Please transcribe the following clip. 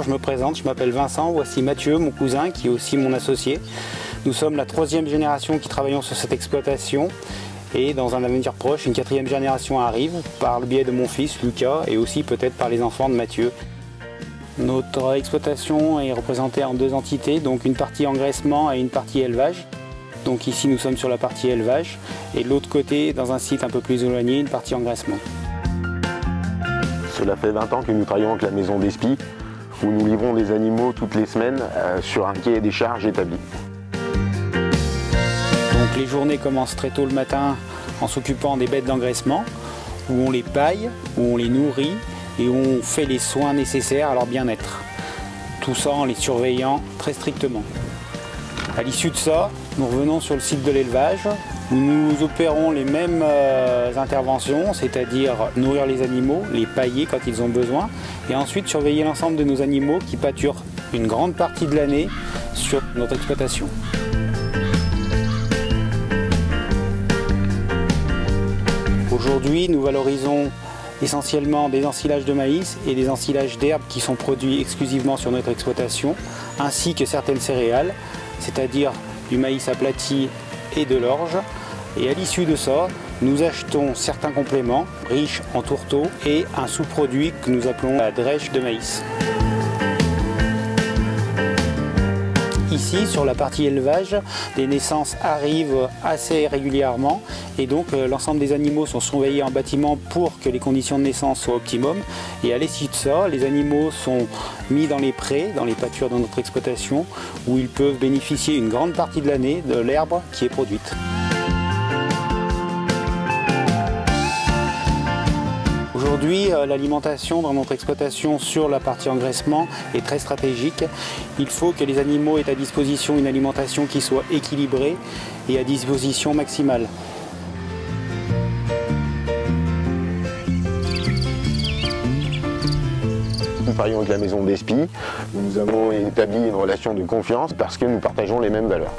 je me présente, je m'appelle Vincent, voici Mathieu, mon cousin, qui est aussi mon associé. Nous sommes la 3e génération qui travaillons sur cette exploitation et dans un avenir proche, une 4e génération arrive par le biais de mon fils Lucas et aussi peut-être par les enfants de Mathieu. Notre exploitation est représentée en 2 entités, donc une partie engraissement et une partie élevage. Donc ici nous sommes sur la partie élevage et de l'autre côté, dans un site un peu plus éloigné, une partie engraissement. Cela fait 20 ans que nous travaillons avec la maison d'Espy, où nous livrons des animaux toutes les semaines sur un cahier des charges établi. Donc les journées commencent très tôt le matin en s'occupant des bêtes d'engraissement, où on les paille, où on les nourrit et où on fait les soins nécessaires à leur bien-être. Tout ça en les surveillant très strictement. À l'issue de ça, nous revenons sur le site de l'élevage où nous opérons les mêmes interventions, c'est-à-dire nourrir les animaux, les pailler quand ils ont besoin et ensuite surveiller l'ensemble de nos animaux qui pâturent une grande partie de l'année sur notre exploitation. Aujourd'hui, nous valorisons essentiellement des ensilages de maïs et des ensilages d'herbes qui sont produits exclusivement sur notre exploitation, ainsi que certaines céréales, c'est-à-dire du maïs aplati et de l'orge. Et à l'issue de ça, nous achetons certains compléments riches en tourteaux et un sous-produit que nous appelons la drèche de maïs. Ici, sur la partie élevage, des naissances arrivent assez régulièrement et donc l'ensemble des animaux sont surveillés en bâtiment pour que les conditions de naissance soient optimum. Et à l'issue de ça, les animaux sont mis dans les prés, dans les pâtures de notre exploitation, où ils peuvent bénéficier une grande partie de l'année de l'herbe qui est produite. Aujourd'hui, l'alimentation dans notre exploitation sur la partie engraissement est très stratégique. Il faut que les animaux aient à disposition une alimentation qui soit équilibrée et à disposition maximale. Nous travaillons avec la maison d'Espy. Nous avons établi une relation de confiance parce que nous partageons les mêmes valeurs.